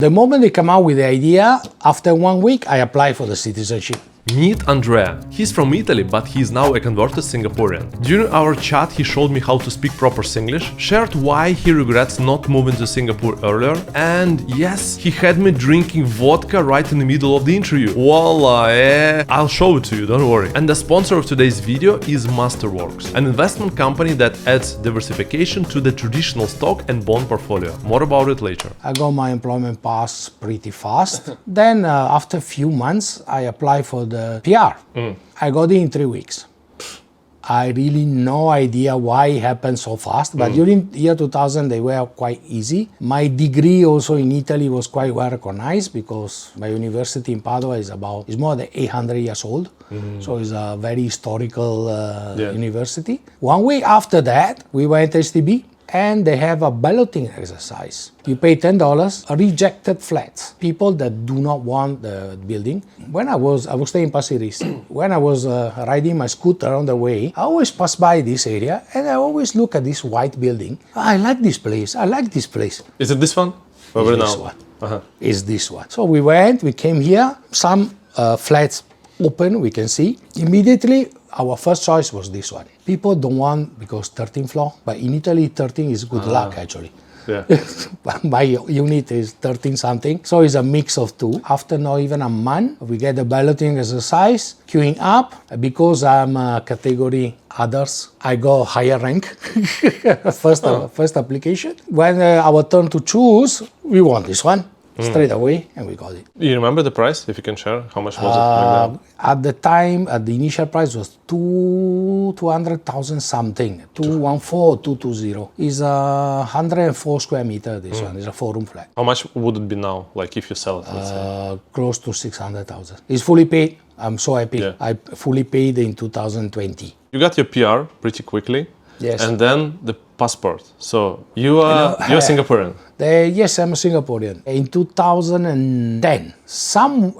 The moment they come out with the idea, after 1 week, I apply for the citizenship. Meet Andrea. He's from Italy, but he's now a converted Singaporean. During our chat, he showed me how to speak proper Singlish, shared why he regrets not moving to Singapore earlier, and yes, he had me drinking vodka right in the middle of the interview. Voila, I'll show it to you, don't worry. And the sponsor of today's video is Masterworks, an investment company that adds diversification to the traditional stock and bond portfolio. More about it later. I got my employment pass pretty fast. Then after a few months, I applied for the PR. I got it in 3 weeks. I really no idea why it happened so fast, but during year 2000 they were quite easy. My degree also in Italy was quite well recognized because my university in Padua is more than 800 years old. So it's a very historical university. 1 week after that, we went to STB. And they have a balloting exercise. You pay $10, rejected flats, people that do not want the building. When I was staying in Pasir Ris. When I was riding my scooter on the way, I always pass by this area and I always look at this white building. I like this place, I like this place. Is it this one? It's this one. It's this one. So we came here, some flats open, we can see. Immediately, our first choice was this one. People don't want because 13th floor, but in Italy 13 is good luck actually. Yeah. My unit is 13 something, so it's a mix of two. After not even a month, we get the balloting exercise, queuing up. Because I'm category others, I got higher rank. First application. When our turn to choose, we want this one. Straight away, and we got it. You remember the price, if you can share? How much was it? At the time, the initial price was 200,000 something, 214, 220. It's 104 square meter, this one. It's a 4-room flat. How much would it be now, like if you sell it, let's say? Close to 600,000. It's fully paid. I'm so happy. Yeah. I fully paid in 2020. You got your PR pretty quickly. Yes. And then the passport. So you're Singaporean. Yes, I'm a Singaporean. In 2010,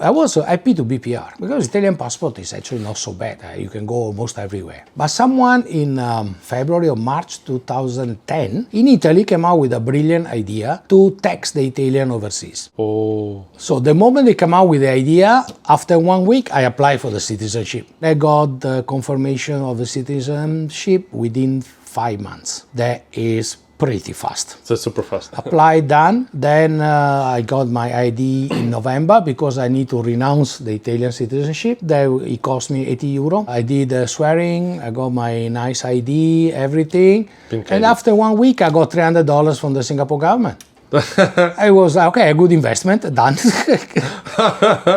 I was happy to be PR because Italian passport is actually not so bad. You can go almost everywhere. But someone in February or March 2010 in Italy came out with a brilliant idea to tax the Italian overseas. Oh. So the moment they come out with the idea, after 1 week, I applied for the citizenship. I got the confirmation of the citizenship within 5 months. That is pretty fast. So super fast. Apply, done. Then I got my ID in November because I need to renounce the Italian citizenship. It cost me €80. I did swearing, I got my nice ID, everything. And after 1 week, I got $300 from the Singapore government. I was okay, a good investment, done.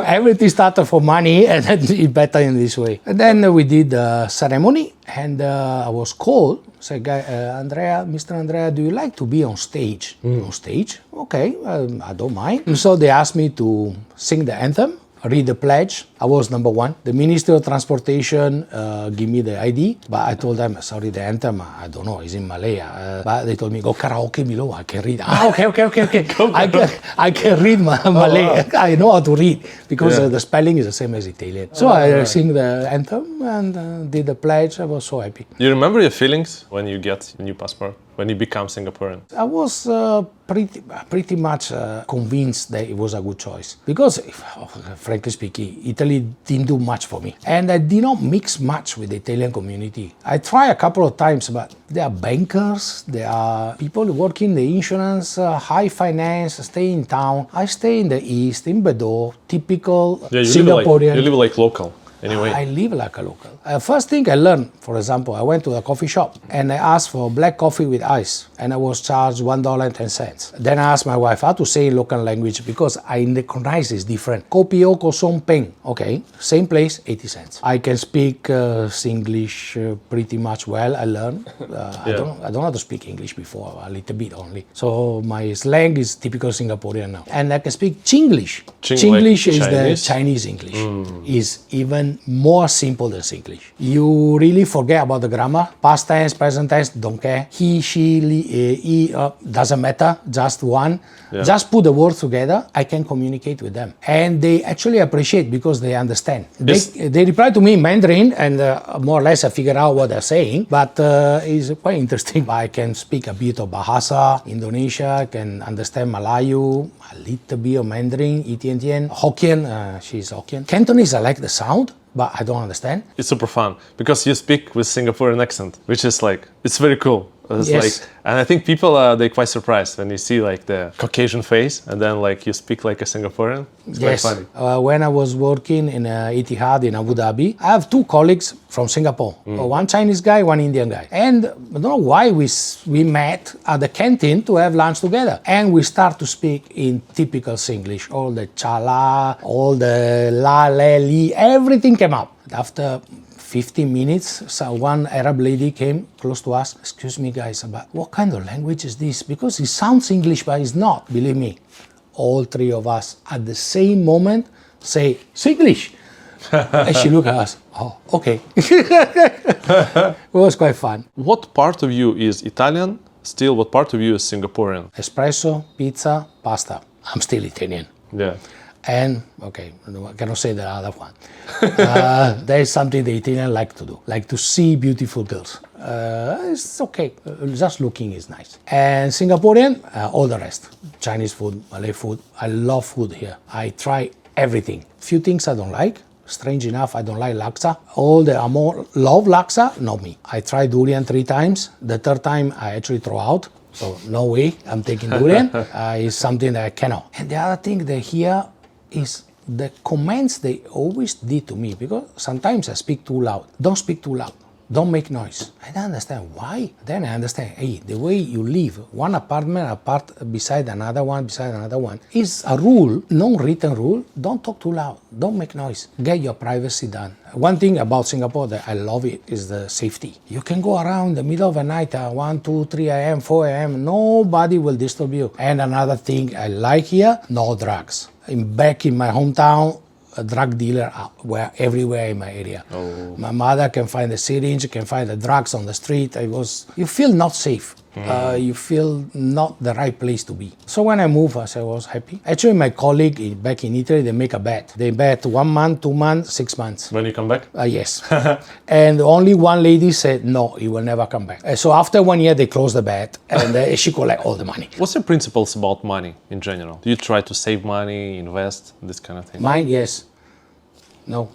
Everything started for money and it's better in this way. And then we did the ceremony and I was called. Said, Mr. Andrea, do you like to be on stage? On stage? Okay, I don't mind. So they asked me to sing the anthem, read the pledge. I was number one. The Ministry of Transportation gave me the ID, but I told them, sorry, the anthem, I don't know, it's in Malay. But they told me, go karaoke below, I can read. Okay. I can read Malay. I know how to read because the spelling is the same as Italian. So I sing the anthem and did the pledge. I was so happy. You remember your feelings when you get a new passport? When you become Singaporean? I was pretty much convinced that it was a good choice because, frankly speaking, Italy didn't do much for me. And I did not mix much with the Italian community. I tried a couple of times, but there are bankers, there are people working in the insurance, high finance, stay in town. I stay in the east, in Bedok, typical Singaporean. You live like local. Anyway. I live like a local. First thing I learned, for example, I went to a coffee shop and I asked for black coffee with ice and I was charged $1.10. Then I asked my wife how to say in local language because I recognize it's different. Kopi o kosong peng. Okay, same place, 80 cents. I can speak Singlish pretty much well. I learned. I don't know how to speak English before, a little bit only. So my slang is typical Singaporean now. And I can speak Chinglish. Chinglish is the Chinese English. Is even and more simple than Singlish. You really forget about the grammar. Past tense, present tense, don't care. He, she, he, doesn't matter, just one. Yeah. Just put the words together, I can communicate with them. And they actually appreciate because they understand. Yes. They reply to me in Mandarin and more or less I figure out what they're saying, but it's quite interesting. I can speak a bit of Bahasa, Indonesia, I can understand Malayu, a little bit of Mandarin, Itian, Hokkien, she's Hokkien. Cantonese, I like the sound, but I don't understand. It's super fun because you speak with Singaporean accent, which is like, it's very cool. It's yes. Like, and I think people they're quite surprised when you see like the Caucasian face and then like you speak like a Singaporean. It's yes. quite funny. When I was working in Etihad in Abu Dhabi, I have two colleagues from Singapore. One Chinese guy, one Indian guy. And I don't know why we met at the canteen to have lunch together. And we start to speak in typical Singlish. All the chala, all the la, le, li, everything came up. After 15 minutes, so one Arab lady came close to us. Excuse me, guys, but what kind of language is this? Because it sounds English, but it's not, believe me. All three of us at the same moment say, Singlish. And she looked at us, oh, okay. It was quite fun. What part of you is Italian? Still, what part of you is Singaporean? Espresso, pizza, pasta. I'm still Italian. Yeah. And, okay, I cannot say the other one. There is something the Italians like to do, like to see beautiful girls. It's okay, just looking is nice. And Singaporean, all the rest. Chinese food, Malay food. I love food here. I try everything. Few things I don't like. Strange enough, I don't like laksa. All the Amor love laksa, not me. I tried durian 3 times. The third time I actually throw out. So no way, I'm taking durian. It's something that I cannot. And the other thing that here is the comments they always did to me, because sometimes I speak too loud. Don't speak too loud. Don't make noise. I don't understand why. Then I understand, hey, the way you live, one apartment apart beside another one, is a rule, non-written rule. Don't talk too loud. Don't make noise. Get your privacy done. One thing about Singapore that I love it is the safety. You can go around in the middle of the night, 1, 2, 3 a.m., 4 a.m. Nobody will disturb you. And another thing I like here, no drugs. Back in my hometown, a drug dealer were everywhere in my area. Oh. My mother can find the syringe, can find the drugs on the street. You feel not safe. You feel not the right place to be. So when I moved, I was happy. Actually, my colleague back in Italy, they make a bet. They bet 1 month, 2 months, 6 months. When you come back? Yes. And only one lady said, no, he will never come back. So after 1 year, they closed the bet and she collect all the money. What's your principles about money in general? Do you try to save money, invest, this kind of thing? Mine, yes. No.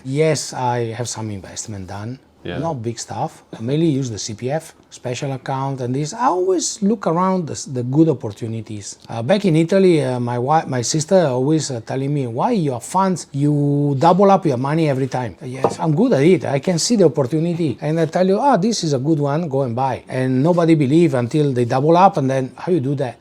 Yes, I have some investment done. Yeah. Not big stuff. I mainly use the CPF, special account, and this. I always look around the good opportunities. Back in Italy, my sister always telling me, why your funds, you double up your money every time. Yes, I'm good at it. I can see the opportunity. And I tell you, this is a good one, go and buy. And nobody believe until they double up, and then how you do that?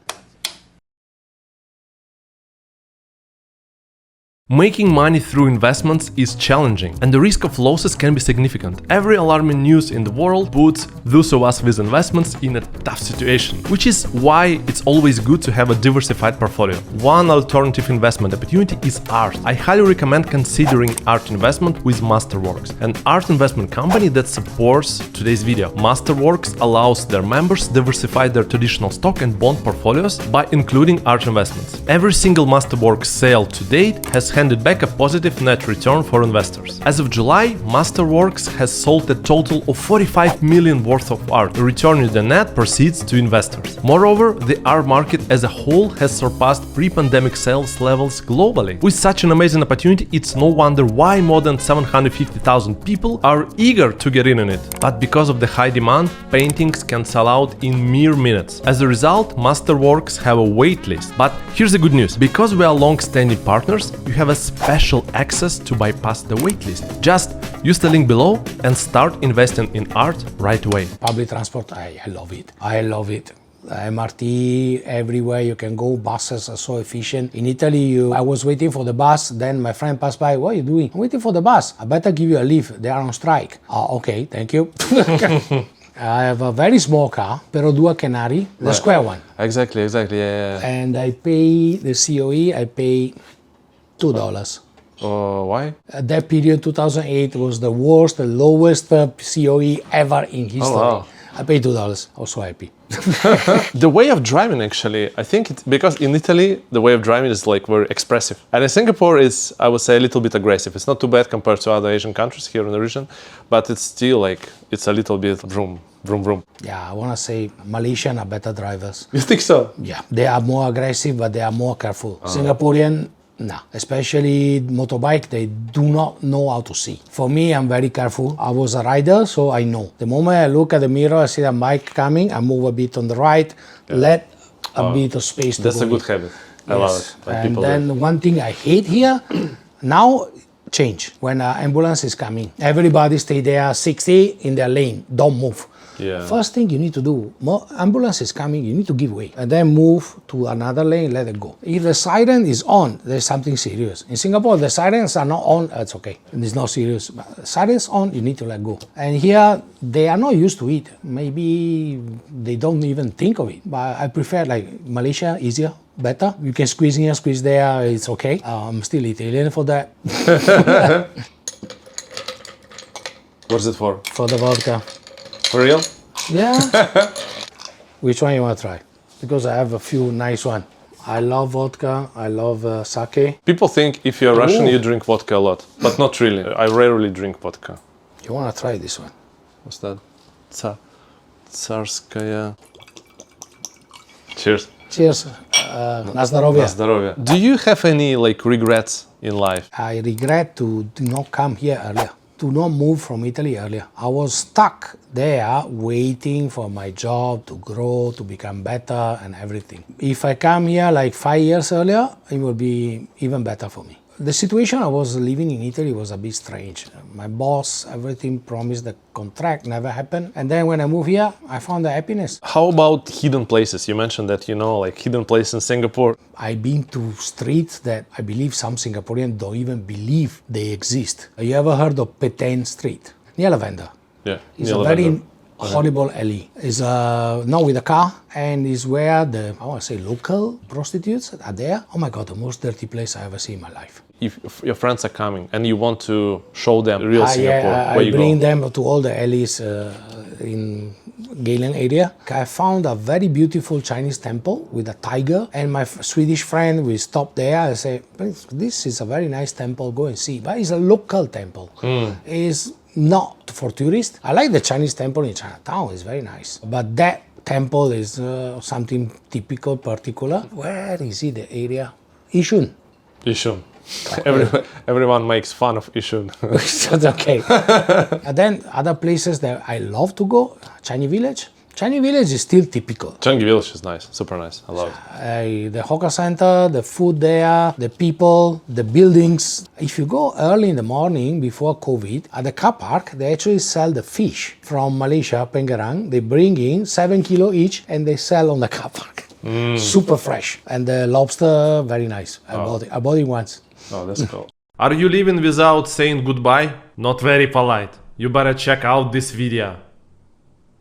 Making money through investments is challenging, and the risk of losses can be significant. Every alarming news in the world puts those of us with investments in a tough situation, which is why it's always good to have a diversified portfolio. One alternative investment opportunity is art. I highly recommend considering art investment with Masterworks, an art investment company that supports today's video. Masterworks allows their members to diversify their traditional stock and bond portfolios by including art investments. Every single Masterworks sale to date has handed back a positive net return for investors. As of July, Masterworks has sold a total of 45 million worth of art, returning the net proceeds to investors. Moreover, the art market as a whole has surpassed pre-pandemic sales levels globally. With such an amazing opportunity, it's no wonder why more than 750,000 people are eager to get in on it. But because of the high demand, paintings can sell out in mere minutes. As a result, Masterworks have a wait list. But here's the good news. Because we are long-standing partners, you have a special access to bypass the waitlist. Just use the link below and start investing in art right away. Public transport, I love it. I love it. MRT, everywhere you can go, buses are so efficient. In Italy, I was waiting for the bus, then my friend passed by, what are you doing? I'm waiting for the bus. I better give you a lift, they are on strike. Okay, thank you. I have a very small car, pero due canari, the square one. Exactly, yeah. And I pay the COE, I pay $2. Why? At that period, 2008 was the worst, the lowest COE ever in history. wow. I paid $2. I was so happy. The way of driving, actually, I think it's because in Italy, the way of driving is like very expressive. And in Singapore, is, I would say, a little bit aggressive. It's not too bad compared to other Asian countries here in the region, but it's still like, it's a little bit vroom, vroom, vroom. Yeah, I want to say Malaysian are better drivers. You think so? Yeah, they are more aggressive, but they are more careful. Singaporean, no. Especially motorbike, they do not know how to see. For me, I'm very careful. I was a rider, so I know. The moment I look at the mirror, I see a bike coming, I move a bit on the right, let a bit of space to go. That's a good habit. I love it. Like And people then one thing I hate here, now change. When an ambulance is coming, everybody stay there 60 in their lane, don't move. Yeah. First thing you need to do, ambulance is coming, you need to give way and then move to another lane, let it go. If the siren is on, there's something serious. In Singapore, the sirens are not on, it's okay. It's not serious. But sirens on, you need to let go. And here, they are not used to it. Maybe they don't even think of it. But I prefer like Malaysia, easier, better. You can squeeze here, squeeze there, it's okay. I'm still Italian for that. What's it for? For the vodka. For real? Yeah. Which one you want to try? Because I have a few nice ones. I love vodka. I love sake. People think if you're Russian, you drink vodka a lot, but not really. I rarely drink vodka. You want to try this one? What's that? Tsarskaya. Cheers. Cheers. Na zdrowie. Здоровье. Do you have any like regrets in life? I regret to not come here earlier, to not move from Italy earlier. I was stuck there waiting for my job to grow, to become better and everything. If I come here like 5 years earlier, it will be even better for me. The situation I was living in Italy was a bit strange. My boss, everything promised the contract, never happened. And then when I moved here, I found the happiness. How about hidden places? You mentioned that, you know, like hidden places in Singapore. I've been to streets that I believe some Singaporeans don't even believe they exist. You ever heard of Peten Street? Near Lavender. Yeah. It's a very horrible alley. It's not with a car, and is where the, I want to say, local prostitutes are there. Oh my God, the most dirty place I ever seen in my life. If your friends are coming and you want to show them real Singapore, I where you bring go? them to all the alleys in Geylang area. I found a very beautiful Chinese temple with a tiger, and my Swedish friend, we stopped there. I say, this is a very nice temple, go and see. But it's a local temple. It's not for tourists. I like the Chinese temple in Chinatown, it's very nice. But that temple is something typical, particular. Where is it, the area? Yishun. Yishun. Everyone makes fun of Yishun. That's okay. And then other places that I love to go, Chinese Village. Chinese Village is still typical. Changi Village is nice, super nice. I love it. The hawker center, the food there, the people, the buildings. If you go early in the morning before COVID, at the car park, they actually sell the fish from Malaysia, Pengerang. They bring in 7 kilo each and they sell on the car park. Super fresh. And the lobster, very nice. I bought it once. Oh, that's cool. Are you leaving without saying goodbye? Not very polite. You better check out this video.